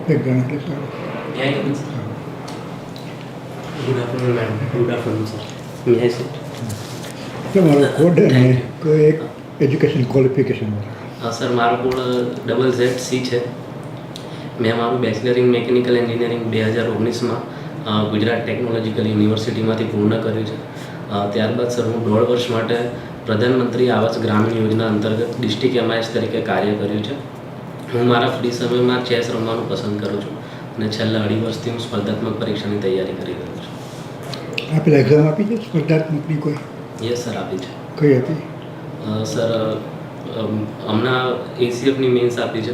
Background એટલે સારું. Good afternoon ma'am. Good afternoon sir. May I sit? તમારો code અને કોઈ એક એજ્યુકેશન ક્વોલિફિકેશન સર મારો કોડ ZZC છે. મેં મારું બેચલર ઇન મિકેનિકલ એન્જિનિયરિંગ 2019માં ગુજરાત ટેકનોલોજીકલ યુનિવર્સિટીમાંથી પૂર્ણ કર્યું છે. ત્યારબાદ સર હું 1.5 વર્ષ માટે પ્રધાનમંત્રી આવાસ ગ્રામીણ યોજના અંતર્ગત ડિસ્ટ્રિક્ટ MIS તરીકે કાર્ય કર્યું છે. હું મારા ફ્રી સમયમાં ચેસ રમવાનું પસંદ કરું છું અને છેલ્લા 2.5 વર્ષથી હું સ્પર્ધાત્મક પરીક્ષાની તૈયારી કરી રહ્યો છું. આપણે એક્ઝામ આપી છે સ્પર્ધાત્મકની કોઈ? યસ સર, આપી છે. કઈ હતી? સર હમણાં ACFની મેન્સ આપી છે,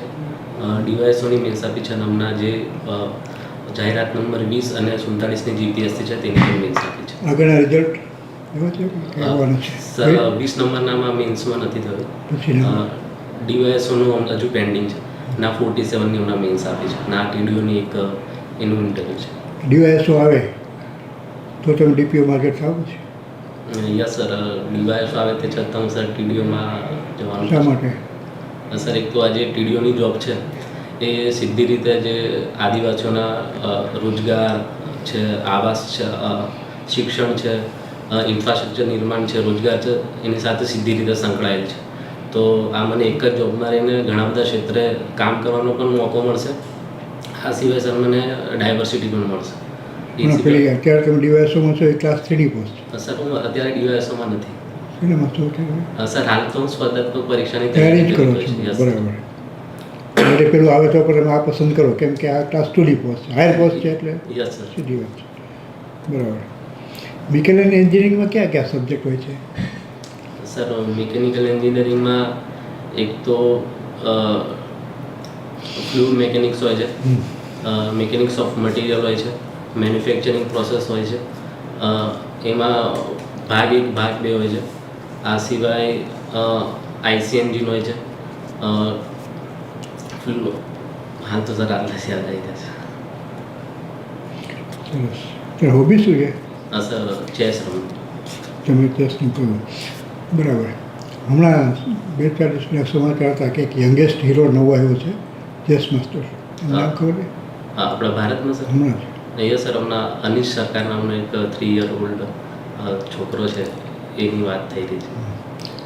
DYSOની મેન્સ આપી છે અને હમણાં જે જાહેરાત નંબર 20 અને 47ની GPSC છે તેની પણ મેન્સ આપી છે. આગળના રિઝલ્ટ એવો છે કે આવવાનું છે? સર 20 નંબરનામાં મેન્સમાં નથી થયું. પછી DYSOનું હજુ પેન્ડિંગ છે. ના 47ની હમણાં મેન્સ આપી છે, ના TDOની એક એનું ઇન્ટરવ્યૂ છે. DYSO આવે તો તમે DPO માર્કેટ થાવ છે? યસ સર, DYSO આવે તે છતાં હું સર TDOમાં જવાનું. શા માટે? સર એક તો આજે TDOની જોબ છે એ સીધી રીતે જે આદિવાસીઓના રોજગાર છે, આવાસ છે, શિક્ષણ છે, ઇન્ફ્રાસ્ટ્રક્ચર નિર્માણ છે, રોજગાર છે, એની સાથે સીધી રીતે સંકળાયેલ છે. તો આ મને એક જ જોબમાં રહીને ઘણા બધા ક્ષેત્રે કામ કરવાનો પણ મોકો મળશે. આ સિવાય સર મને ડાયવર્સિટી પણ મળશે. અત્યારે તમે DYSOમાં છો એ ક્લાસ 3ની પોસ્ટ? સર હું અત્યારે DYSOમાં નથી. એનામાં શું છે? સર હાલ તો હું સ્પર્ધાત્મક પરીક્ષાની તૈયારી જ કરો છો? બરાબર. એટલે પેલું આવે તો પણ આ પસંદ કરો કેમ કે આ ક્લાસ 2ની પોસ્ટ છે, હાયર પોસ્ટ છે એટલે યસ સર. સીધી વાત છે. બરાબર. મિકેનિકલ એન્જિનિયરિંગમાં કયા કયા સબ્જેક્ટ હોય છે? સર મિકેનિકલ એન્જિનિયરિંગમાં એક તો ફ્લુઇડ મેકેનિક્સ હોય છે, મેકેનિક્સ ઓફ મટીરિયલ હોય છે, મેન્યુફેક્ચરિંગ પ્રોસેસ હોય છે, એમાં ભાગ 1 ભાગ 2 હોય છે. આ સિવાય IC એન્જિન હોય છે. હાલ તો સર આટલા યાદ આવી ગયા છે. સરસ. ત્યારે હોબી શું છે? સર ચેસ રમવું. તમે ચેસનું કહ્યું. બરાબર. હમણાં 2-4 સમાચાર હતા કે એક યંગેસ્ટ હીરો નવો આવ્યો છે ચેસ માસ્ટર. નામ ખબર છે? આપણા ભારતમાં સર હમણાં જ યસ સર, હમણાં અનિશ સરકાર નામનો એક 3 યર ઓલ્ડ છોકરો છે એની વાત થઈ રહી છે.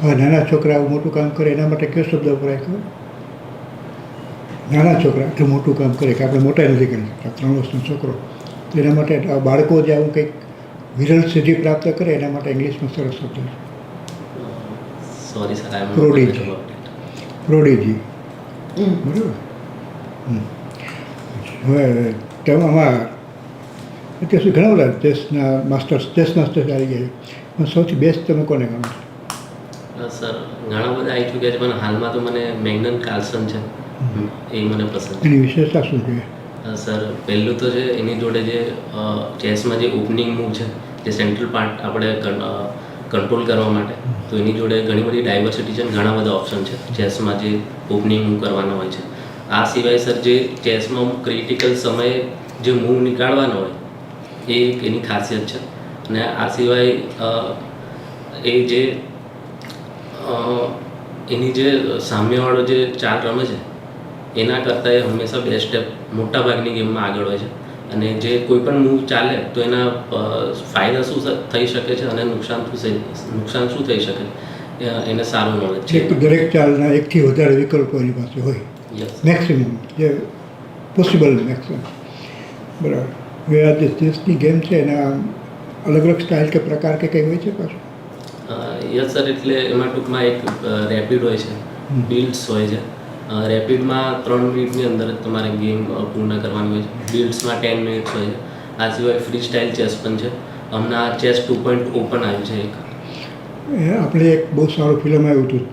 હવે નાના છોકરા આવું મોટું કામ કરે એના માટે કયો શબ્દ વપરાય ખબર? નાના છોકરા એટલું મોટું કામ કરે કે આપણે મોટા નથી કરી શકતા. 3 વર્ષનો છોકરો, એના માટે આ બાળકો જે આવું કંઈક વિરલ સિદ્ધિ પ્રાપ્ત કરે એના માટે ઇંગ્લિશમાં સરસ શબ્દ છે. Sorry sir, prodigy. પ્રોડીજી. બરાબર. હવે તેમાં અત્યાર સુધી ઘણા બધા ચેસ માસ્ટર આવી ગયા છે. સૌથી બેસ્ટ તમે કોને ગણો છો? સર ઘણા બધા આવી ચૂક્યા છે પણ હાલમાં તો મને મેગ્નસ કાર્લસન છે, એ મને પસંદ છે. એની વિશેષતા શું છે? સર પહેલું તો છે એની જોડે જે ચેસમાં જે ઓપનિંગ મૂવ છે, જે સેન્ટ્રલ પાર્ટ આપણે કંટ્રોલ કરવા માટે, તો એની જોડે ઘણી બધી ડાયવર્સિટી છે, ઘણા બધા ઓપ્શન છે ચેસમાં જે ઓપનિંગ મૂવ કરવાનો હોય છે. આ સિવાય સર જે ચેસમાં ક્રિટિકલ સમયે જે મૂવ નીકાળવાનો હોય એ એની ખાસિયત છે. અને આ સિવાય એ જે એની જે સામેવાળો જે ચાલ રમે છે એના કરતાં એ હંમેશા 2 સ્ટેપ મોટાભાગની ગેમમાં આગળ હોય છે. અને જે કોઈ પણ મૂવ ચાલે તો એના ફાયદા શું થઈ શકે છે અને નુકસાન શું થઈ શકે એને સારું નોલેજ છે. દરેક ચાલના 1 થી વધારે વિકલ્પો એની પાસે હોય, મેક્સિમમ જે પોસિબલ મેક્સિમમ. બરાબર. હવે આ જે ચેસની ગેમ છે એના અલગ અલગ સ્ટાઇલ કે પ્રકાર કે કંઈ હોય છે પાછું? યસ સર, એટલે એમાં ટૂંકમાં એક રેપિડ હોય છે, બિલ્ડ્સ હોય છે. રેપિડમાં 3 મિનિટની અંદર તમારે ગેમ પૂર્ણ કરવાની હોય છે. બિલ્ડ્સમાં 10 મિનિટ્સ હોય છે. આ સિવાય ફ્રી સ્ટાઇલ ચેસ પણ છે. હમણાં ચેસ 2.0 પણ આવ્યું છે એક. આપણે એક બહુ સારું ફિલ્મ આવ્યું હતું,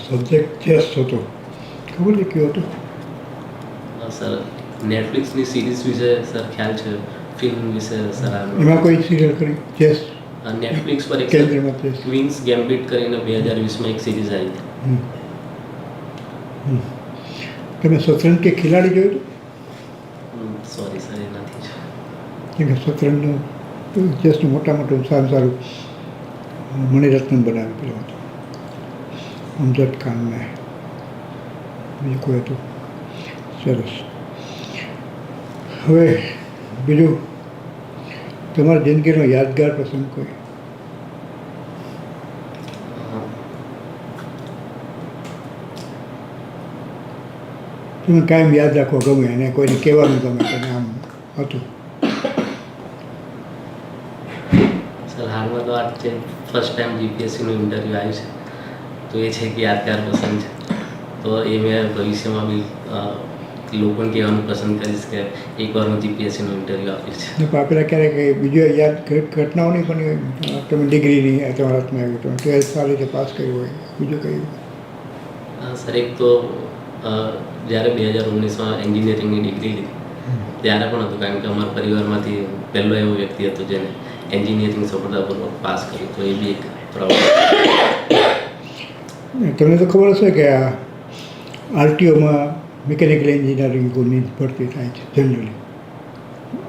સબ્જેક્ટ ચેસ હતો, ખબર છે કયો હતો? સર નેટફ્લિક્સની સિરીઝ વિશે સર ખ્યાલ છે, ફિલ્મ વિશે સર એમાં કોઈ સિરિયલ કરી ચેસ? નેટફ્લિક્સ પર એક ક્વીન્સ ગેમ્બિટ કરીને 2020માં એક સિરીઝ આવી હતી. તમે શતરંજ કે ખિલાડી જોયું? સોરી સર, એ નથી છે. કેમ કે શતરંજનું ચેસનું મોટામાં સારું મણિરત્ન બનાવ્યું પેલું હતું, અમજદ ખાનને, બીજું કોઈ હતું સરસ. હવે બીજું તમારી જિંદગીનો યાદગાર પ્રસંગ કોઈ? તમે કાયમ યાદ રાખો ગમે અને કોઈને કહેવાનું ગમે તમે આમ હતું? સર હાલમાં તો આ જે ફર્સ્ટ ટાઈમ જીપીએસસીનું ઇન્ટરવ્યૂ આવ્યું છે તો એ છે કે યાદગાર પ્રસંગ છે. તો એ મેં ભવિષ્યમાં બી લોકોને કહેવાનું પસંદ કરીશ કે એકવાર હું જીપીએસસીનું ઇન્ટરવ્યૂ આપ્યું છે. ને પેલા ક્યારેક બીજું યાદ ઘટનાઓ નહીં બની હોય? તમે ડિગ્રીની તમારા હાથમાં આવી તમે 12th સારી રીતે પાસ કર્યું હોય, બીજું કંઈ? સર એક તો જ્યારે 2019માં એન્જિનિયરિંગની ડિગ્રી લીધી ત્યારે પણ હતું, કારણ કે અમારા પરિવારમાંથી પહેલો એવો વ્યક્તિ હતો જેને એન્જિનિયરિંગ સફળતાપૂર્વક પાસ કર્યું, તો એ બી એક પ્રાઉડ. તમને તો ખબર હશે કે આ આરટીઓમાં મિકેનિકલ એન્જિનિયરિંગની ભરતી થાય છે generally,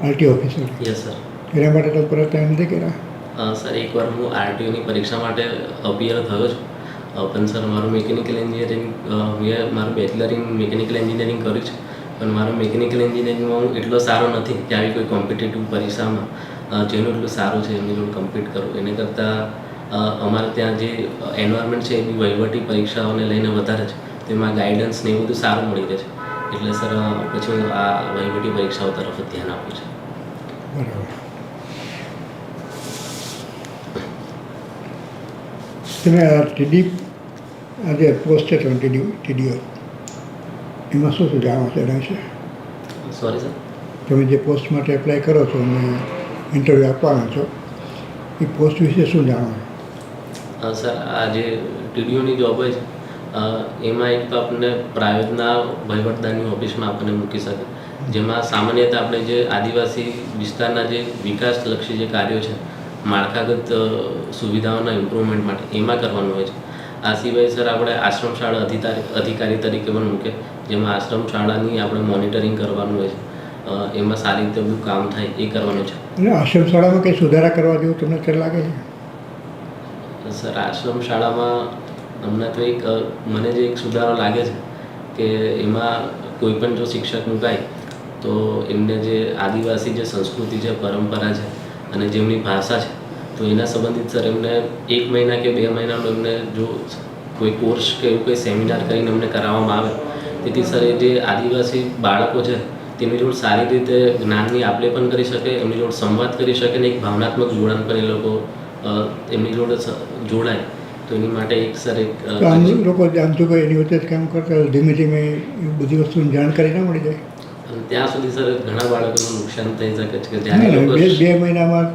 RTO officer. Yes sir. એના માટે તો પ્રયત્ન નથી કર્યા? સર એકવાર હું આરટીઓની પરીક્ષા માટે અપિયર થયો છું, પણ સર મારું મિકેનિકલ એન્જિનિયરિંગ મેં મારું બેચલર ઇન મિકેનિકલ એન્જિનિયરિંગ કર્યું છે, પણ મારું મિકેનિકલ એન્જિનિયરિંગમાં હું એટલો સારો નથી કે આવી કોઈ કોમ્પિટિટિવ પરીક્ષામાં જેનું એટલું સારું છે એમની જોડે કમ્પીટ કરું. એને કરતાં અમારે ત્યાં જે એન્વાયરમેન્ટ છે એ બી વહીવટી પરીક્ષાઓને લઈને વધારે છે, તો એમાં ગાઈડન્સ ને એવું બધું સારું મળી રહે છે. એટલે સર પછી હું આ વહીવટી પરીક્ષાઓ તરફ જ ધ્યાન આપું છું. બરાબર. તમે આ ટીડી આ જે પોસ્ટ છે તમે ટીડીઓ એમાં શું શું જાણો છો એના વિશે? Sorry sir? તમે જે પોસ્ટ માટે એપ્લાય કરો છો અને ઇન્ટરવ્યૂ આપવાના છો એ પોસ્ટ વિશે શું જાણો છો? સર આ જે ટીડીઓની જોબ હોય છે એમાં એક તો આપણને પ્રાઇવેટના વહીવટદારની ઓફિસમાં આપણને મૂકી શકે, જેમાં સામાન્યતઃ આપણે જે આદિવાસી વિસ્તારના જે વિકાસલક્ષી જે કાર્યો છે, માળખાગત સુવિધાઓના ઇમ્પ્રુવમેન્ટ માટે એમાં કરવાનું હોય છે. આ સિવાય સર આપણે આશ્રમ શાળા અધિકારી તરીકે પણ મૂકે, જેમાં આશ્રમ શાળાની આપણે મોનિટરિંગ કરવાનું હોય છે, એમાં સારી રીતે બધું કામ થાય એ કરવાનું છે. અને આશ્રમ શાળામાં કંઈ સુધારા કરવા જેવું તમને અત્યારે લાગે છે? સર આશ્રમ શાળામાં હમણાં તો એક મને જે એક સુધારો લાગે છે કે એમાં કોઈ પણ જો શિક્ષક મુકાય તો એમને જે આદિવાસી જે સંસ્કૃતિ છે, પરંપરા છે અને જેમની ભાષા છે, તો એના સંબંધિત સર એમને 1 મહિના કે 2 મહિનાનો એમને જો કોઈ કોર્સ કે એવું કોઈ સેમિનાર કરીને એમને કરાવવામાં આવે, તેથી સર એ જે આદિવાસી બાળકો છે તેમની જોડે સારી રીતે જ્ઞાનની આપ લે પણ કરી શકે, એમની જોડે સંવાદ કરી શકે અને એક ભાવનાત્મક જોડાણ પણ એ લોકો એમની જોડે જોડાય. તો એની માટે એક સર એક આમ લોકો આમ તો કોઈ એની વચ્ચે જ કામ કરતા ધીમે ધીમે એ બધી વસ્તુની જાણકારી ના મળી જાય? ત્યાં સુધી સર ઘણા બાળકોનું નુકસાન થઈ શકે છે કે જ્યારે લોકો 2 મહિનામાં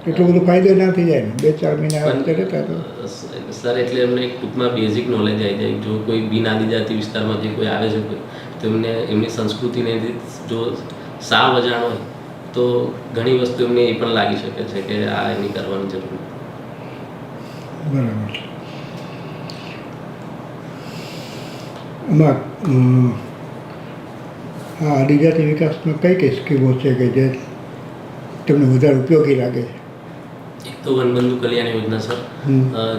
એટલો બધો ફાયદો ના થઈ જાય ને, 2-4 મહિના રહેતા તો સર એટલે એમને એક ટૂંકમાં બેઝિક નોલેજ આવી જાય. જો કોઈ બિન આદિજાતિ વિસ્તારમાંથી કોઈ આવે છે તો એમને એમની સંસ્કૃતિને જો સાવ અજાણ હોય તો ઘણી વસ્તુ એમને એ પણ લાગી શકે છે કે આ એની કરવાની જરૂર. બરાબર. આમાં આ આદિજાતિ વિકાસમાં કઈ કઈ સ્કીમો છે કે જે તમને વધારે ઉપયોગી લાગે છે? એક તો વનબંધુ કલ્યાણ યોજના સર,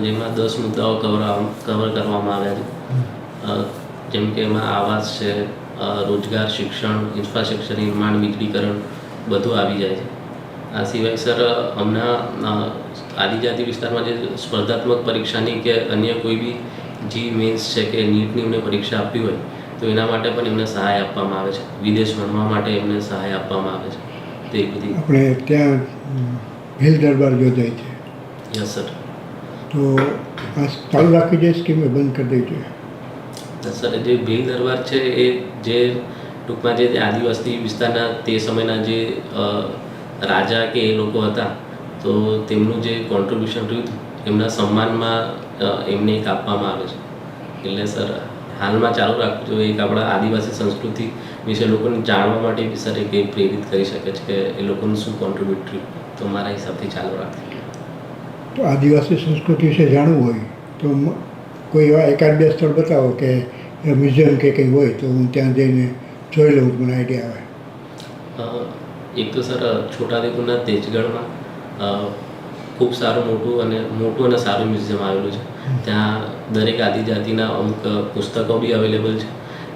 જેમાં 10 મુદ્દાઓ કવર કરવામાં આવ્યા છે, જેમ કે એમાં આવાસ છે, રોજગાર, શિક્ષણ, ઇન્ફ્રાસ્ટ્રક્ચર નિર્માણ, વીજળીકરણ બધું આવી જાય છે. આ સિવાય સર હમણાં આદિજાતિ વિસ્તારમાં જે સ્પર્ધાત્મક પરીક્ષાની કે અન્ય કોઈ બી જી મેન્સ છે કે નીટની એમને પરીક્ષા આપવી હોય તો એના માટે પણ એમને સહાય આપવામાં આવે છે, વિદેશ ભણવા માટે એમને સહાય આપવામાં આવે છે. તે બધી આપણે ત્યાં ભીલ દરબાર યોજાય છે. Yes sir. તો આ ચાલુ રાખવી જોઈએ સ્કીમ બંધ કરી દેવી જોઈએ? સર જે ભીલ દરબાર છે એ જે ટૂંકમાં જે આદિવાસી વિસ્તારના તે સમયના જે રાજા કે એ લોકો હતા તો તેમનું જે કોન્ટ્રીબ્યુશન રહ્યું હતું એમના સન્માનમાં એમને એક આપવામાં આવે છે. એટલે સર હાલમાં ચાલુ રાખવું જોઈએ, એક આપણા આદિવાસી સંસ્કૃતિ વિશે લોકોને જાણવા માટે બી સર એક પ્રેરિત કરી શકે છે કે એ લોકોનું શું કોન્ટ્રીબ્યુટ રહ્યું, તો મારા હિસાબથી ચાલુ રાખવું. તો આદિવાસી સંસ્કૃતિ વિશે જાણવું હોય તો કોઈ એવા 1-2 સ્થળ બતાવો કે મ્યુઝિયમ કે કંઈ હોય તો હું ત્યાં જઈને જોઈ લઉં, મને આઈડિયા આવે. એક તો સર છોટાઉદેપુરના તેજગઢમાં ખૂબ સારું મોટું અને સારું મ્યુઝિયમ આવેલું છે. ત્યાં દરેક આદિજાતિના અમુક પુસ્તકો બી અવેલેબલ છે.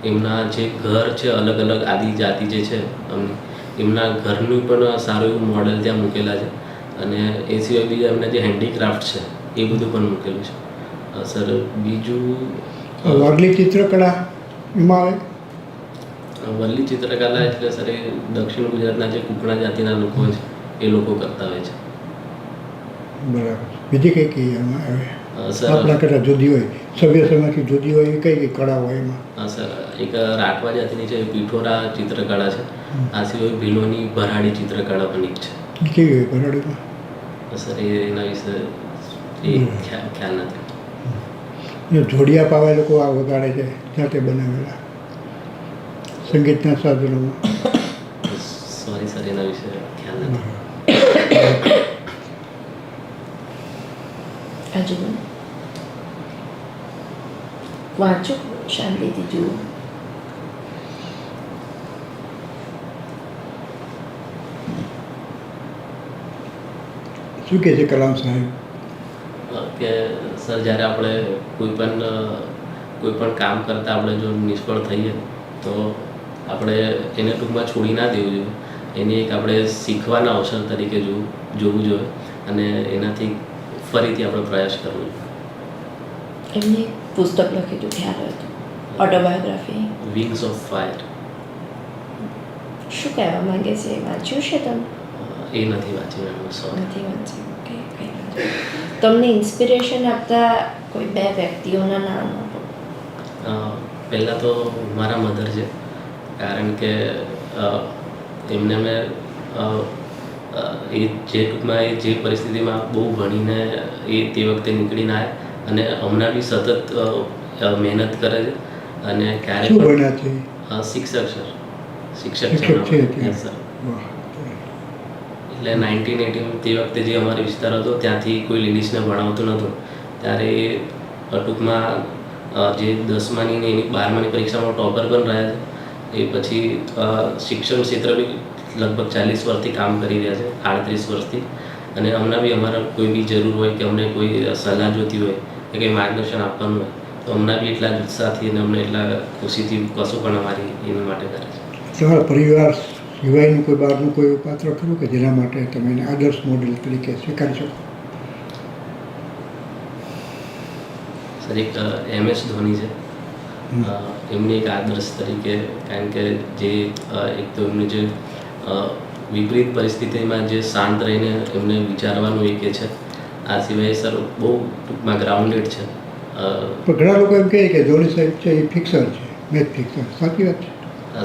એમના જે ઘર છે અલગ અલગ આદિજાતિ જે છે એમના ઘરનું પણ સારું એવું મોડેલ ત્યાં મૂકેલા છે અને એ સિવાય બીજા એમના જે હેન્ડીક્રાફ્ટ છે એ બધું પણ મૂકેલું છે. સર બીજું વારલી ચિત્રકળા એમાં આવે? વલ્લી ચિત્રકલા એટલે સર એ દક્ષિણ ગુજરાતના જે કુકણા જાતિના લોકો છે એ લોકો કરતા હોય છે. બરાબર. બીજી કઈ કઈ એમાં આવે? સર આપણા કરતાં જુદી હોય, સભ્ય સમાજથી જુદી હોય, એ કઈ કઈ કળા હોય એમાં? સર એક રાઠવા જાતિની છે પીઠોરા ચિત્રકળા છે. આ સિવાય ભીલોની ભરાડી ચિત્રકળા પણ એક છે. એ કેવી હોય ભરાડીમાં? સર એના વિશે એ ખ્યાલ નથી. જોડિયા પાવા લોકો આ વગાડે છે જાતે બનાવેલા સંગીતના સાધનોમાં. સોરી સર એના વિશે ખ્યાલ નથી. હજુ વાંચો, શાંતિથી જુઓ. શું કહે છે કલામ સાહેબ? કે સર જ્યારે આપણે કોઈ પણ કામ કરતાં આપણે જો નિષ્ફળ થઈએ તો આપણે એને ટૂંકમાં છોડી ના દેવું જોઈએ. એને એક આપણે શીખવાના અવસર તરીકે જોવું જોઈએ અને એનાથી ફરીથી આપણે પ્રયાસ કરવો જોઈએ. એમને એક પુસ્તક લખ્યું હતું, ખ્યાલ હતું, ઓટોબાયોગ્રાફી, વિંગ્સ ઓફ ફાયર. શું કહેવા માંગે છે? વાંચ્યું છે તમે? એ નથી વાંચી મેડમ, સોરી. નથી વાંચ્યું. ઓકે, કંઈ વાંધો નહીં. તમને ઇન્સ્પિરેશન આપતા કોઈ બે વ્યક્તિઓના નામ આપો. પહેલાં તો મારા મધર છે, કારણ કે એમને મેં એ જે ટૂંકમાં એ જે પરિસ્થિતિમાં બહુ ભણીને એ તે વખતે નીકળીને આવ્યા અને હમણાં બી સતત મહેનત કરે છે અને શું ભણ્યા છે? શિક્ષક સર. શિક્ષક શિક્ષક છે છે સર. એટલે 1980 તે વખતે જે અમારો વિસ્તાર હતો ત્યાંથી કોઈ લેડીઝને ભણાવતું નહોતું. ત્યારે એ ટૂંકમાં જે 10માની ને એની 12માની પરીક્ષામાં ટોપર પણ રહ્યા છે. એ પછી શિક્ષણ ક્ષેત્ર બી લગભગ 40 વર્ષથી કામ કરી રહ્યા છે, 38 વર્ષથી. અને હમણાં બી અમારે કોઈ બી જરૂર હોય કે અમને કોઈ સલાહ જોતી હોય કે કંઈ માર્ગદર્શન આપવાનું હોય તો હમણાં બી એટલા જ ઉત્સાહથી અને અમને એટલા ખુશીથી કશું પણ અમારી એના માટે કરે છે. તમારા પરિવાર સિવાયનું કોઈ બહારનું કોઈ પાત્ર ખરું કે જેના માટે તમે એને આદર્શ મોડેલ તરીકે સ્વીકારી શકો? સર એક MS ધોની છે. એમની એક આદર્શ તરીકે, કારણ કે જે એક તો એમનું જે વિપરીત પરિસ્થિતિમાં જે શાંત રહીને એમને વિચારવાનું એક એ છે. આ સિવાય સર બહુ ટૂંકમાં ગ્રાઉન્ડેડ છે. પણ ઘણા લોકો એમ કહે કે ધોની સાહેબ છે એ ફિક્સર છે, મેચ ફિક્સર. સાચી વાત છે?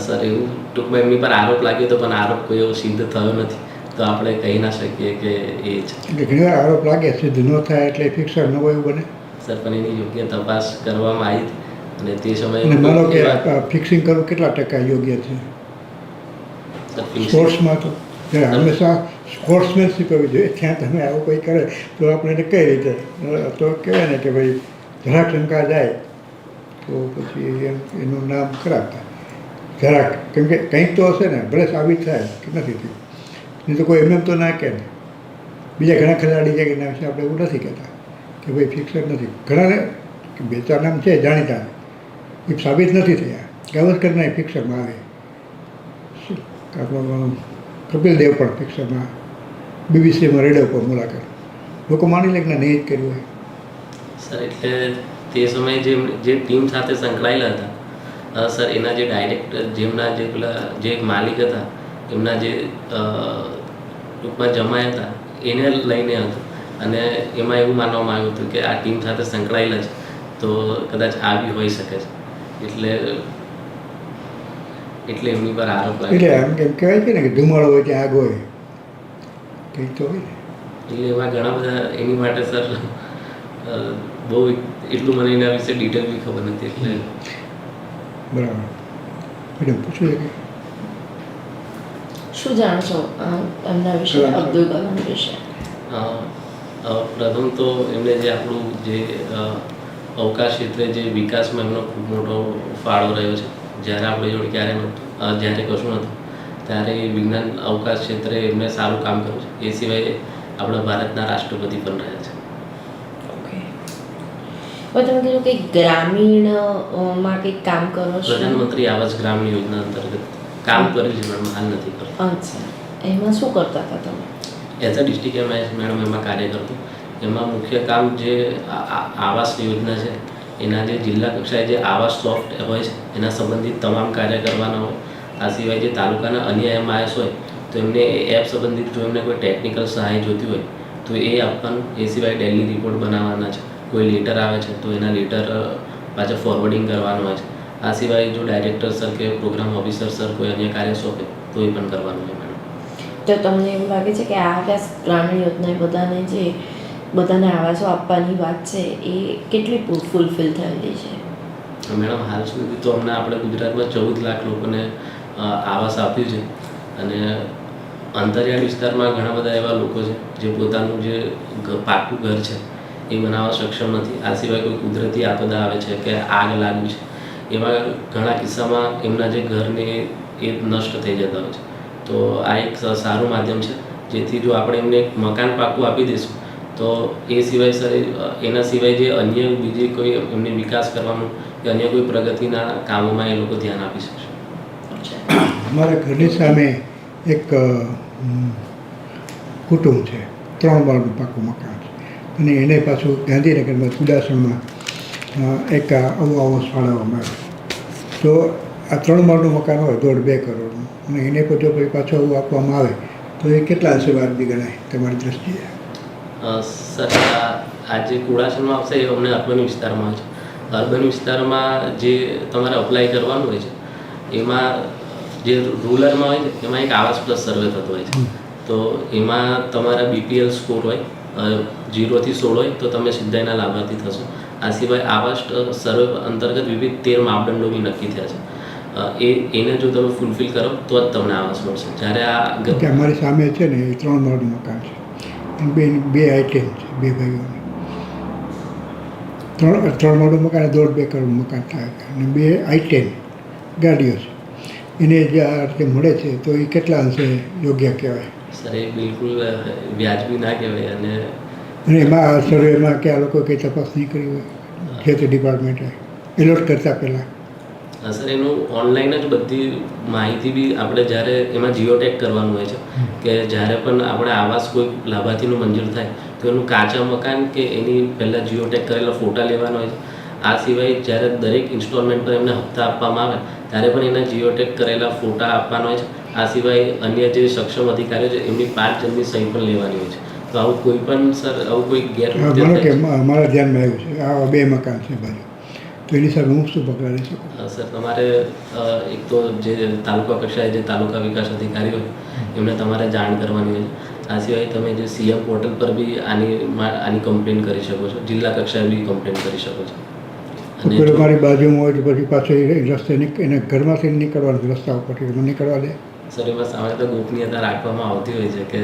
સર એવું ટૂંકમાં એમની પર આરોપ લાગ્યો હતો, પણ આરોપ કોઈ એવો સિદ્ધ થયો નથી, તો આપણે કહી ના શકીએ કે એ છે. એટલે ઘણી વાર આરોપ લાગે, સિદ્ધ ન થાય એટલે ફિક્સર ન હોય એવું બને. સર પણ એની યોગ્ય તપાસ કરવામાં આવી અને તે સમયે અને માનો કે ફિક્સિંગ કરવું કેટલા ટકા યોગ્ય છે સ્પોર્ટ્સમાં? તો જ્યારે હંમેશા સ્પોર્ટ્સમેનશીપ હોવી જોઈએ. ત્યાં તમે આવું કોઈ કરે તો આપણે એને કઈ રીતે તો કહેવાય ને કે ભાઈ જરાક શંકા જાય તો પછી એનું નામ ખરાબ થાય. જરાક, કેમ કે કંઈક તો હશે ને, ભલે સાબિત થાય કે નથી થયું, નહીં તો કોઈ એમને તો ના કહે ને. બીજા ઘણા ખેલાડી છે કે એના વિશે આપણે એવું નથી કહેતા કે ભાઈ ફિક્સર નથી. ઘણાને બે ચાર નામ છે જાણીતા, એ સાબિત નથી થયા. ગાવસ્કરના ફિક્સરમાં આવે, આપણો કપિલ દેવ પણ ફિક્સરમાં, BBC-માં રેડિયો પર મુલાકાત, લોકો માની લે કે નહીં જ કર્યું હોય. સર એટલે તે સમયે જે ટીમ સાથે સંકળાયેલા હતા સર, એના જે ડાયરેક્ટર, જેમના જે પેલા જે માલિક હતા, એમના જે ટૂંકમાં જમાય હતા એને લઈને હતું. અને એમાં એવું માનવામાં આવ્યું હતું કે આ ટીમ સાથે સંકળાયેલા છે તો કદાચ આ બી હોઈ શકે છે. એટલે એમની પર આરોપ લાગ્યો. એટલે આમ કેમ કહેવાય છે ને કે ધુમાડો હોય ત્યાં આગ હોય, કંઈક તો હોય ને. એટલે એવા ઘણા બધા એની માટે સર બહુ એટલું મને એના વિશે ડિટેલ બી ખબર નથી. એટલે બરાબર. મેડમ પૂછવું છે કે શું જાણો છો એમના વિશે, અબ્દુલ કલામ વિશે? પ્રથમ તો એમને જે આપણું જે અવકાશ ક્ષેત્રે જે વિકાસમાં એમનો ખૂબ મોટો ફાળો રહ્યો છે. જ્યારે આપણે જોડે જ્યારે કશું નહોતું ત્યારે વિજ્ઞાન અવકાશ ક્ષેત્રે એમને સારું કામ કર્યું છે. એ સિવાય આપણા ભારતના રાષ્ટ્રપતિ પણ રહ્યા છે. ઓકે. હવે તમે કીધું કે ગ્રામીણમાં કંઈક કામ કરો છો. પ્રધાનમંત્રી આવાસ ગ્રામ યોજના અંતર્ગત કામ કર્યું છે મેડમ, હાલ નથી કરતો. અચ્છા, એમાં શું કરતા હતા તમે? As a district MIS madam એમાં કાર્ય કરતો. એમાં મુખ્ય કામ જે આવાસ યોજના છે એના જે જિલ્લા કક્ષાએ જે આવાસ સોફ્ટ હોય છે એના સંબંધિત તમામ કાર્ય કરવાના હોય. આ સિવાય જે તાલુકાના અન્ય એમઆઈએસ હોય તો એમને એપ સંબંધિત જો એમને કોઈ ટેકનિકલ સહાય જોતી હોય તો એ આપવાનું. એ સિવાય ડેલી રિપોર્ટ બનાવવાના છે. કોઈ લેટર આવે છે તો એના લેટર પાછા ફોરવર્ડિંગ કરવાનું હોય છે. આ સિવાય જો ડાયરેક્ટર સર કે પ્રોગ્રામ ઓફિસર સર કોઈ અન્ય કાર્ય સોંપે તો એ પણ કરવાનું હોય મેડમ. તો તમને એવું લાગે છે કે આ આવાસ ગ્રામીણ યોજના બધાને આવાસો આપવાની વાત છે એ કેટલી ફૂલફિલ થયેલી છે? મેડમ હાલ સુધી તો અમને આપણે ગુજરાતમાં 14 લાખ લોકોને આવાસ આપ્યું છે. અને અંતરિયાળ વિસ્તારમાં ઘણા બધા એવા લોકો છે જે પોતાનું જે પાકું ઘર છે એ બનાવવા સક્ષમ નથી. આ સિવાય કોઈ કુદરતી આપદા આવે છે કે આગ લાગી છે, એવા ઘણા કિસ્સામાં એમના જે ઘરને એ નષ્ટ થઈ જતા હોય છે. તો આ એક સારું માધ્યમ છે જેથી જો આપણે એમને એક મકાન પાકું આપી દઈશું તો એ સિવાય સર એના સિવાય જે અન્ય બીજી કોઈ એમને વિકાસ કરવાનું કે અન્ય કોઈ પ્રગતિના કામોમાં એ લોકો ધ્યાન આપી શકશે. અમારા ઘરની સામે એક કુટુંબ છે, 3 માળનું પાકું મકાન છે અને એને પાછું ગાંધીનગરમાં સુદાસણમાં એક આવો ફાળવવામાં આવે. તો આ 3 માળનું મકાન હોય 1.5-2 કરોડનું અને એને જો પછી પાછું આવું આપવામાં આવે તો એ કેટલા અંશે વાજબી ગણાય તમારી દ્રષ્ટિએ? સર આ જે કુડાસનમાં આવશે એ અમને અર્બન વિસ્તારમાં હોય છે. અર્બન વિસ્તારમાં જે તમારે અપ્લાય કરવાનું હોય છે એમાં જે રૂરલમાં હોય છે એમાં એક આવાસ પ્લસ સર્વે થતો હોય છે. તો એમાં તમારા બીપીએલ સ્કોર હોય 0 થી 16 હોય તો તમે સીધા એના લાભાર્થી થશો. આ સિવાય આવાસ સર્વે અંતર્ગત વિવિધ 13 માપદંડો બી નક્કી થયા છે. એને જો તમે ફૂલફિલ કરો તો જ તમને આવાસ મળશે. જ્યારે આ અમારી સામે છે ને એ 3 માળનું મકાન છે, બે આઈટેમ છે, 2 ભાઈઓની. 3 માળનું મકાન 1.5-2 કરોડનું મકાન થાય અને 2 આઈટેમ ગાડીઓ છે. એને જે આ રીતે મળે છે તો એ કેટલા અંશે યોગ્ય કહેવાય? સર એ બિલકુલ વ્યાજબી ના કહેવાય. અને એમાં સર્વેમાં કે આ લોકો કંઈ તપાસ નહીં કરી હોય ખેતી ડિપાર્ટમેન્ટે એલોટ કરતાં પહેલાં? સર એનું ઓનલાઈન જ બધી માહિતી બી આપણે જ્યારે એમાં જીઓટેગ કરવાનું હોય છે કે જ્યારે પણ આપણે આવાસ કોઈ લાભાર્થીનું મંજૂર થાય તો એનું કાચા મકાન કે એની પહેલાં જીઓટેગ કરેલા ફોટા લેવાના હોય છે. આ સિવાય જ્યારે દરેક ઇન્સ્ટોલમેન્ટ પર એમને હપ્તા આપવામાં આવે ત્યારે પણ એના જીઓટેગ કરેલા ફોટા આપવાના હોય છે. આ સિવાય અન્ય જે સક્ષમ અધિકારીઓ છે એમની 5 જણની સહી પણ લેવાની હોય છે. તો આવું કોઈ પણ સર આવું કોઈ ગેરવર્તન માનો કે મારા ધ્યાનમાં આવ્યું છે આવા 2 મકાન છે બાજુ, તો એની સામે હું શું પગલાં લઈ શકું? સર તમારે એક તો જે તાલુકા કક્ષાએ જે તાલુકા વિકાસ અધિકારી હોય એમને તમારે જાણ કરવાની હોય. આ સિવાય તમે જે સીએમ પોર્ટલ પર બી આની કમ્પ્લેન કરી શકો છો. જિલ્લા કક્ષાએ બી કમ્પ્લેન કરી શકો છો. પેલો મારી બાજુમાં હોય તો પછી પાછો રસ્તે એને ઘરમાંથી નીકળવાનું રસ્તા ઉપરથી મને નીકળવા દે? સર એમાં સામે તો ગોપનીયતા રાખવામાં આવતી હોય છે કે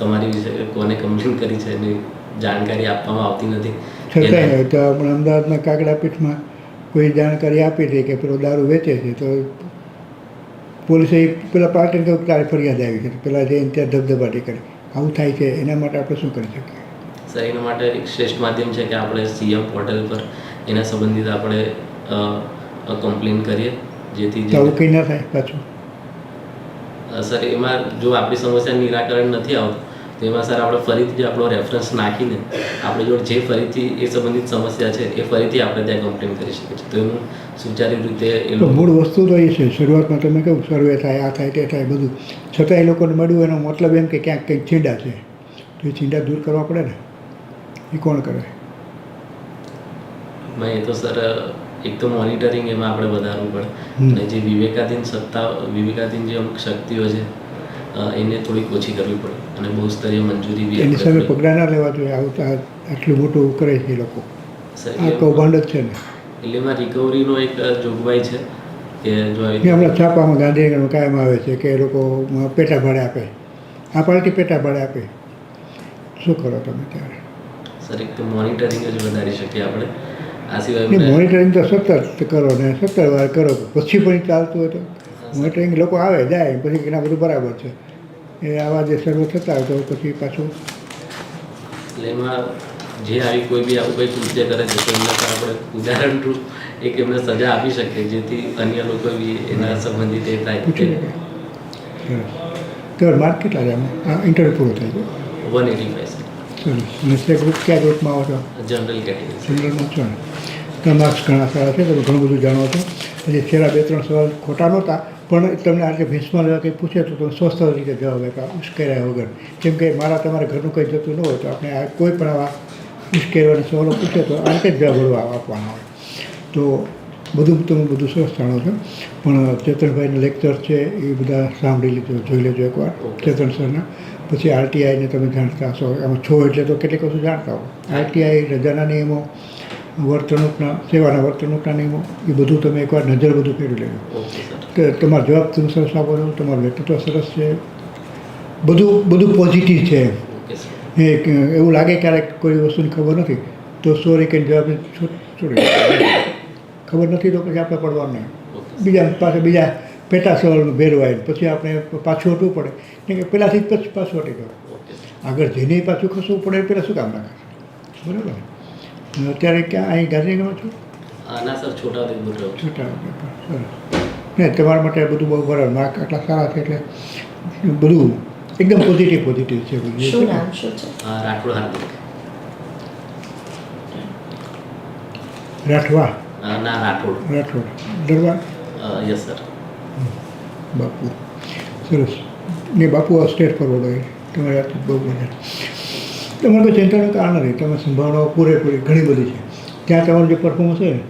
તમારી વિશે કોને કમ્પ્લેન કરી છે એની જાણકારી આપવામાં આવતી નથી. છતાંય તો આપણે અમદાવાદના કાકડાપીઠમાં કોઈ જાણકારી આપી હતી કે પેલો દારૂ વેચે છે તો પોલીસે પેલા પાર્ટીને કહ્યું તારી ફરિયાદ આવી છે, પેલા જઈને ત્યાં ધબધબાટી કરી. આવું થાય છે એના માટે આપણે શું કરી શકીએ? સર એના માટે એક શ્રેષ્ઠ માધ્યમ છે કે આપણે સીએમ પોર્ટલ પર એના સંબંધિત આપણે કમ્પ્લેન કરીએ જેથી આવું કંઈ ના થાય પાછું? સર એમાં જો આપણી સમસ્યા નિરાકરણ નથી આવતું તો એમાં સર આપણે ફરીથી જે આપણો રેફરન્સ નાખીને આપણે જો જે ફરીથી એ સંબંધિત સમસ્યા છે એ ફરીથી આપણે ત્યાં કમ્પ્લેન કરી શકીએ છીએ. તો એનું સુચારુ રીતે એ મૂળ વસ્તુ તો એ છે, શરૂઆતમાં તમે કહ્યું સર્વે થાય, આ થાય, તે થાય બધું, છતાં એ લોકોને મળ્યું એનો મતલબ એમ કે ક્યાંક કંઈક છીંડા છે તો એ છીંડા દૂર કરવા પડે ને. એ કોણ કરે? એ તો સર એક તો મોનિટરિંગ એમાં આપણે વધારવું પડે અને જે વિવેકાધીન જે અમુક શક્તિઓ છે એને થોડીક ઓછી કરવી પડે અને બહુસ્તરીય મંજૂરી બી એની સામે પગલાં ના લેવા જોઈએ. આવું આટલું મોટું કરે છે એ લોકો, આ કૌભાંડ જ છે ને. એટલે એમાં રિકવરીનો એક જોગવાઈ છે કે જો હમણાં છાપામાં ગાંધીનગરમાં કાયમ આવે છે કે એ લોકો પેટા ભાડે આપે, આ પાર્ટી પેટા ભાડે આપે. શું કરો તમે ત્યારે? સર એક તો મોનિટરિંગ જ વધારી શકીએ આપણે. આ સિવાય મોનિટરિંગ તો સતત કરો ને 17 વાર કરો પછી પણ ચાલતું હોય તો મોનિટરિંગ લોકો આવે જાય પછી એના બધું બરાબર છે. એ આવા જે સર્વે થતા હોય તો પછી પાછું એટલે એમાં જે આવી કોઈ બી આવું કંઈ કૃત્ય કરે છે તો એમના પર આપણે ઉદાહરણ રૂપ એક એમને સજા આપી શકીએ જેથી અન્ય લોકો બી એના સંબંધિત એ થાય. પૂછી શકે તમારે માર્ક કેટલા છે આમાં ઇન્ટરવ્યુ પૂરો થઈ ગયો 185 સરસ. અને તે ગ્રુપ કયા ગ્રુપમાં આવો છો? General category. જનરલમાં છો ને તમારા માર્ક્સ ઘણા સારા છે, તમે ઘણું બધું જાણો છો. પછી છેલ્લા 2-3 સવાલ ખોટા નહોતા પણ તમને આજે ભીંસમાં લેવા કંઈ પૂછે તો તમે સ્વસ્થ રીતે જવાબ આપ્યા ઉશ્કેર્યા વગર. કેમ કે મારા તમારે ઘરનું કંઈ જતું ન હોય તો આપણે આ કોઈ પણ આવા ઉશ્કેરવાના સવાલો પૂછે તો આ રીતે જ જવાબ આપવાના હોય. તો તમે બધું સરસ જાણો છો. પણ ચેતનભાઈના લેક્ચર છે એ બધા સાંભળી લીધો, જોઈ લેજો એકવાર ચેતન સરના. પછી આરટીઆઈને તમે જાણતા હશો, એમાં છો એટલે તો કેટલીક વસ્તુ જાણતા હો. આરટીઆઈ, રજાના નિયમો, વર્તણૂકના સેવાના વર્તણૂકના નિયમો એ બધું તમે એકવાર નજર બધું ફેરવી લેજો. કે તમારો જવાબ તમે સરસ આપો છો, તમારું વ્યક્તિત્વ સરસ છે, બધું પોઝિટિવ છે. એવું લાગે ક્યારેક કોઈ વસ્તુની ખબર નથી તો સોરી કહીને જવાબ છોડી ખબર નથી તો પછી આપણે પડવાનું નહીં. બીજા પેટા સવાલનું ભેરવાય પછી આપણે પાછું હટવું પડે કેમ કે પહેલાંથી જ પછી પાછું હટી ગયું. આગળ જઈને પાછું ખસવું પડે પહેલાં શું કામ રાખે? બરાબર. અત્યારે ક્યાં અહીં ગાંધીનગરમાં છો? ના સર, છોટાઉદેપુર. સરસ. નહીં, તમારા માટે બધું બહુ બરાબર. માર્ક આટલા સારા છે એટલે બધું એકદમ પોઝિટિવ છે. શું નામ શું છે? રાઠોડ હાર્દિક. રાઠવા? ના, રાઠોડ. દરબાર? Yes sir. બાપુ સરસ. ને બાપુ આ સ્ટેટ ફોરવર્ડ હોય તમારે આ બહુ મજા. તમારે કોઈ ચિંતાનું કારણ નથી, તમે સંભાવનાઓ પૂરેપૂરી ઘણી બધી છે. ત્યાં તમારું જે પરફોર્મન્સ હોય ને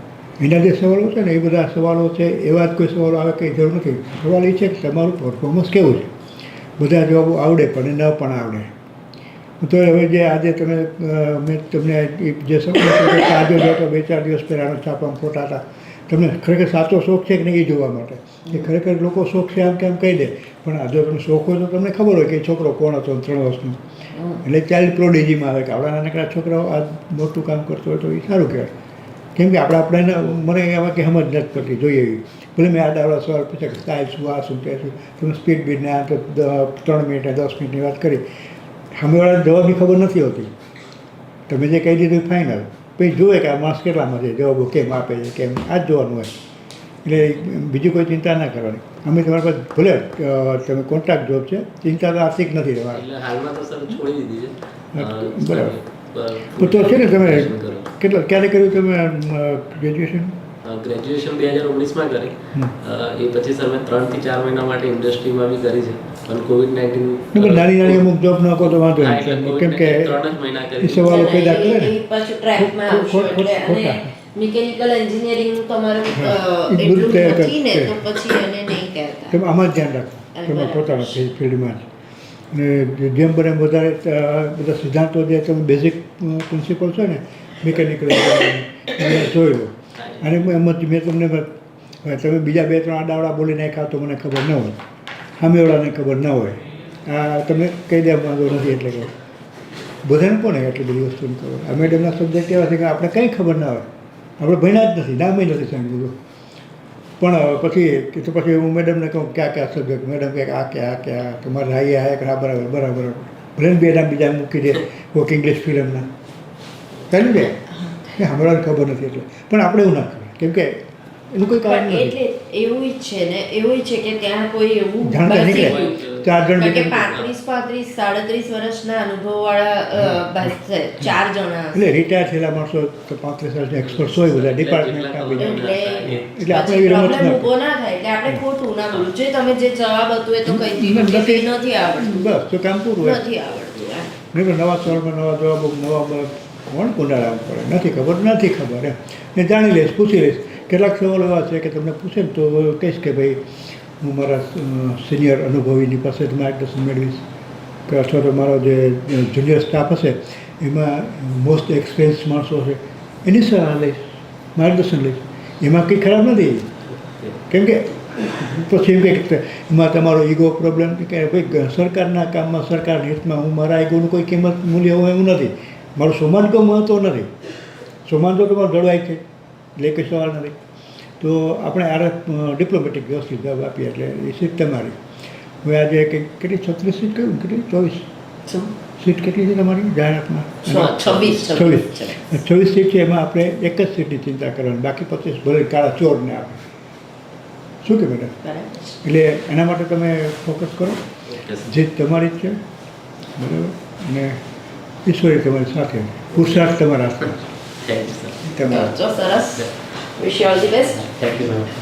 એના જે સવાલો છે ને એ બધા સવાલો છે, એવા જ કોઈ સવાલો આવે કંઈ જરૂર નથી. સવાલ એ છે કે તમારું પરફોર્મન્સ કેવું છે. બધા જવાબો આવડે પણ ન પણ આવડે. તો હવે જે આજે મેં તમને જે સમય આજે જો તો 2-4 દિવસ પહેલાંનો છાપવામાં ફોટા હતા, તમને ખરેખર સાચો શોખ છે કે નહીં એ જોવા માટે. એ ખરેખર લોકો શોખ છે આમ કેમ કહી દે, પણ આ જો તમને શોખ હોય તો તમને ખબર હોય કે એ છોકરો કોણ હતો 3 વર્ષનો. એટલે ચાઇલ્ડ પ્રોડિજીમાં આવે કે આપણા નાનકડા છોકરાઓ આ મોટું કામ કરતો હોય તો એ સારું કહેવાય. કેમ કે આપણે મને એમાં કે સમજ નથી પડતી જોઈએ એવી. ભલે મેં આડા સવાલ પૂછ્યા કે સ્ટાઇલ શું, આ શું, તે શું, તમે સ્પીડ બીડને આ તો 3 મિનિટ 10 મિનિટની વાત કરી, સામેવાળાને જવાબની ખબર નથી હોતી. તમે જે કહી દીધું ફાઇનલ, પછી જુએ કે આ માણસ કેટલામાં છે, જવાબો કેમ આપે છે, કેમ આ જ જોવાનું હોય. એટલે બીજી કોઈ ચિંતા ના કરવાની. અમે તમારી પાસે ભલે તમે કોન્ટ્રાક્ટ જોબ છે, ચિંતા તો આર્થિક નથી રહેવાની. હાલમાં તો સર છોડી દીધી છે. બરાબર. તો છે ને તમે ક્યારે કર્યું તમે ગ્રેજ્યુએશન? ગ્રેજ્યુએશન 2019માં કરી. એ પછી સર મેં 3 થી 4 મહિના માટે ઇન્ડસ્ટ્રીમાં બી કરી છે, પણ COVID-19 નાની અમુક જોબ ન કહો તો વાંધો નહીં, કેમ કે 3 જ મહિના કરી. સવાલો પેદા કરે ને પાછું ટ્રેકમાં આવશો એટલે. અને મિકેનિકલ એન્જિનિયરિંગ તમારું બધું એટલું તૈયાર નથી ને તો પછી એને નહીં કહેતા. તમે આમાં જ ધ્યાન રાખો, તમે પોતાના ફિલ્ડમાં જ. અને જેમ બને વધારે બધા સિદ્ધાંતો જે તમે બેઝિક પ્રિન્સિપલ છે ને મિકેનિકલ એને જોઈ લો. અને એમ જ મેં તમને તમે બીજા 2-3 આડાવડા બોલી નાખ્યા તો મને ખબર ન હોય, સામેવાળાને ખબર ન હોય. આ તમે કહી દે વાંધો નથી એટલે કે બધાને કોને એટલી બધી વસ્તુની ખબર. આ મેડમના સબ્જેક્ટ એવા છે કે આપણે કંઈ ખબર ના હોય, આપણે ભણ્યા જ નથી, નામે નથી સાંભળ્યું. પણ પછી હું મેડમને કહું ક્યાં સબ્જેક્ટ, મેડમ કહે આ ક્યાં તમારે હાઈ આ કે હા બરાબર ભલે બે નામ બીજા મૂકી દે કોઈક ઇંગ્લિશ ફિલ્મના ચાલ્યું દે કે હમણાં ખબર નથી એટલે. પણ આપણે એવું ના કરીએ કેમ કે એનું કોઈ કારણ નથી. એટલે એવું જ છે ને, એવું છે કે ત્યાં કોઈ એવું જાણતા નીકળે 4 જણ કે 35, 37 વર્ષના અનુભવવાળા 4 જણા એટલે રિટાયર થયેલા માણસો તો 35 વર્ષના એક્સપર્ટ હોય બધા ડિપાર્ટમેન્ટના બીજા. એટલે આપણે એવી રમત પ્રોબ્લેમ ઊભો ના થાય એટલે આપણે ખોટું ના બોલું. જે તમે જે જવાબ હતું એ તો કહી દીધું કે નથી આવડતું, બસ તો કામ પૂરું હોય. નથી આવડતું. નહીં તો નવા સવાલમાં નવા જવાબો નવા કોણ પુનરાવર્તન કરે, નથી ખબર એમ. ને જાણી લઈશ, પૂછી લઈશ. કેટલાક સવાલો એવા છે કે તમને પૂછે ને તો કહીશ કે ભાઈ હું મારા સિનિયર અનુભવીની પાસેથી માર્ગદર્શન મેળવીશ, કે અથવા તો મારો જે જુનિયર સ્ટાફ હશે એમાં મોસ્ટ એક્સપિરિયન્સ માણસો હશે એની સલાહ લઈશ, માર્ગદર્શન લઈશ. એમાં કંઈ ખરાબ નથી. કેમ કે પછી એમ કે એમાં તમારો ઈગો પ્રોબ્લેમ કે ભાઈ સરકારના કામમાં સરકારના હિતમાં હું મારા ઈગોનું કોઈ કિંમત મૂલ્ય હોય એવું નથી. મારું સમાન કોઈ મહત્ત્વ નથી. સમાન તો તમારું જળવાય છે એટલે કંઈ સવાલ નથી. તો આપણે આરે ડિપ્લોમેટિક વ્યવસ્થિત જવાબ આપીએ એટલે એ સીટ તમારી. હવે આજે કેટલી 36 સીટ કહ્યું કેટલી 24 સીટ કેટલી છે તમારી જાહેરાતમાં? 26 26 સીટ છે, એમાં આપણે એક જ સીટની ચિંતા કરવાની, બાકી 25 ભલે કાળા ચોરને આપે. શું કે બેટા? બરાબર. એટલે એના માટે તમે ફોકસ કરો, ઓકે સર. જીત તમારી જ છે, બરાબર. અને ઈશ્વરી તમારી સાથે, પુરુષાર્થ તમારા હાથમાં થેન્ક યુ સર. છે. તમારા તો સરસ. Wish you all the best. Thank you ma'am.